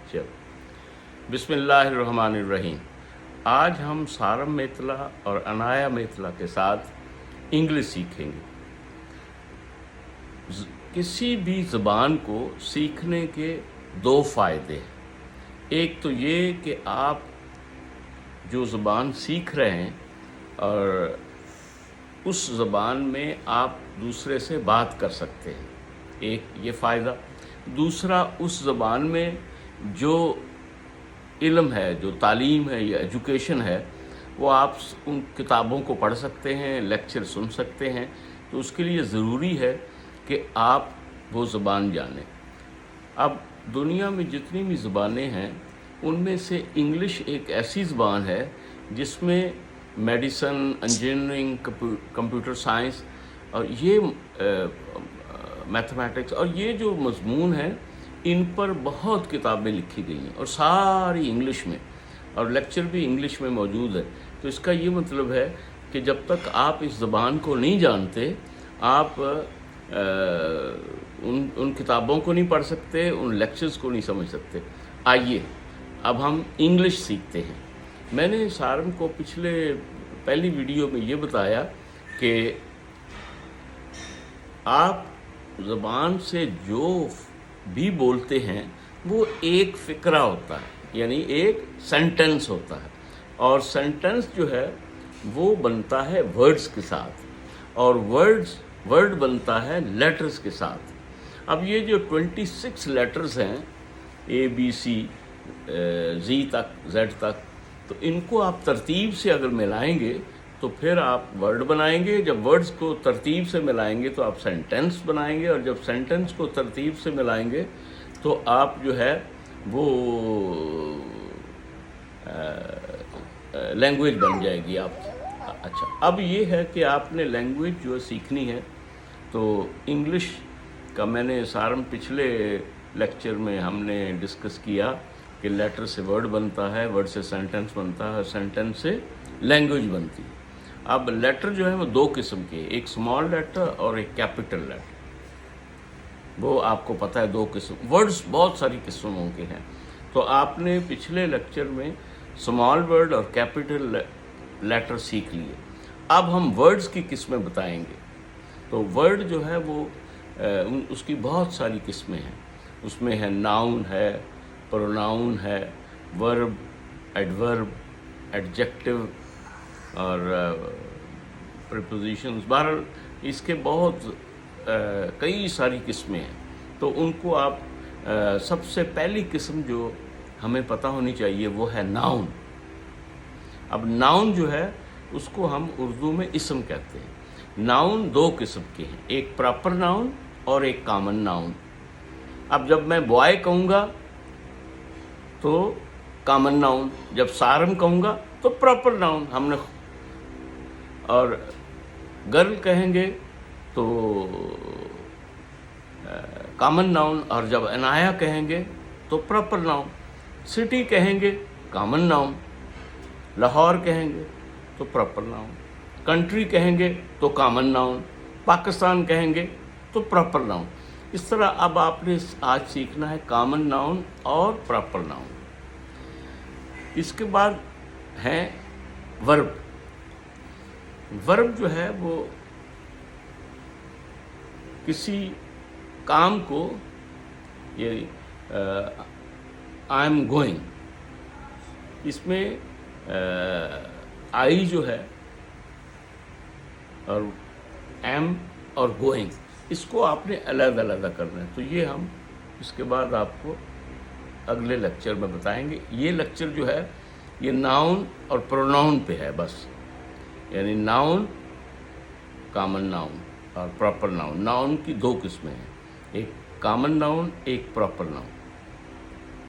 चलो, बिस्मिल्लाहिर्रहमानिर्रहीम। आज हम सारम मेतला और अनाया मेतला के साथ इंग्लिश सीखेंगे। किसी भी ज़बान को सीखने के दो फ़ायदे हैं। एक तो ये कि आप जो ज़बान सीख रहे हैं और उस ज़बान में आप दूसरे से बात कर सकते हैं, एक ये फ़ायदा। दूसरा, उस ज़बान में जो इल्म है, जो तालीम है या एजुकेशन है, वो आप उन किताबों को पढ़ सकते हैं, लेक्चर सुन सकते हैं। तो उसके लिए ज़रूरी है कि आप वो ज़बान जानें। अब दुनिया में जितनी भी ज़बानें हैं उनमें से इंग्लिश एक ऐसी ज़बान है जिसमें मेडिसन, इंजीनियरिंग, कंप्यूटर साइंस और ये मैथमेटिक्स और ये जो मज़मून है, इन पर बहुत किताबें लिखी गई हैं और सारी इंग्लिश में, और लेक्चर भी इंग्लिश में मौजूद है। तो इसका ये मतलब है कि जब तक आप इस ज़बान को नहीं जानते, आप उन किताबों को नहीं पढ़ सकते, उन लेक्चर्स को नहीं समझ सकते। आइए अब हम इंग्लिश सीखते हैं। मैंने सारम को पहली वीडियो में ये बताया कि आप ज़बान से जो भी बोलते हैं वो एक फ़िक्रा होता है, यानी एक सेंटेंस होता है, और सेंटेंस जो है वो बनता है वर्ड्स के साथ, और वर्ड बनता है लेटर्स के साथ। अब ये जो 26 लेटर्स हैं, ABC Z तक, तो इनको आप तरतीब से अगर मिलाएंगे तो फिर आप वर्ड बनाएंगे। जब वर्ड्स को तरतीब से मिलाएंगे तो आप सेंटेंस बनाएंगे, और जब सेंटेंस को तरतीब से मिलाएंगे तो आप जो है वो लैंग्वेज बन जाएगी आपकी। अच्छा, अब ये है कि आपने लैंग्वेज जो सीखनी है, तो इंग्लिश का मैंने सारम पिछले लेक्चर में हमने डिस्कस किया कि लेटर से वर्ड बनता है, वर्ड से सेंटेंस बनता है, सेंटेंस से लैंग्वेज बनती है। अब लेटर जो है वो दो किस्म के, एक स्मॉल लेटर और एक कैपिटल लेटर। वो आपको पता है, दो किस्म। वर्ड्स बहुत सारी किस्मों के हैं। तो आपने पिछले लेक्चर में स्मॉल वर्ड और कैपिटल लेटर सीख लिए। अब हम वर्ड्स की किस्में बताएंगे। तो वर्ड जो है वो उसकी बहुत सारी किस्में हैं। उसमें है नाउन है, प्रोनाउन है, वर्ब, एडवर्ब, एडजेक्टिव और प्रीपोजिशंस। बहरहाल इसके बहुत कई सारी किस्में हैं। तो उनको आप सबसे पहली किस्म जो हमें पता होनी चाहिए वो है नाउन। अब नाउन जो है उसको हम उर्दू में इस्म कहते हैं। नाउन दो किस्म के हैं, एक प्रॉपर नाउन और एक कॉमन नाउन। अब जब मैं बॉय कहूँगा तो कॉमन नाउन, जब सारम कहूँगा तो प्रॉपर नाउन हमने, और गर्ल कहेंगे तो कॉमन नाउन, और जब अनाया कहेंगे तो प्रॉपर नाउन। सिटी कहेंगे कॉमन नाउन, लाहौर कहेंगे तो प्रॉपर नाउन, कंट्री कहेंगे तो कॉमन नाउन, पाकिस्तान कहेंगे तो प्रॉपर नाउन। इस तरह अब आपने आज सीखना है कॉमन नाउन और प्रॉपर नाउन। इसके बाद है वर्ब। वर्ब जो है वो किसी काम को, ये आई एम गोइंग, इसमें आई जो है और एम और गोइंग, इसको आपने अलग अलग करना है। तो ये हम इसके बाद आपको अगले लेक्चर में बताएंगे। ये लेक्चर जो है ये नाउन और प्रोनाउन पे है बस, यानी नाउन, कॉमन नाउन और प्रॉपर नाउन। नाउन की दो किस्में हैं, एक कॉमन नाउन, एक प्रॉपर नाउन।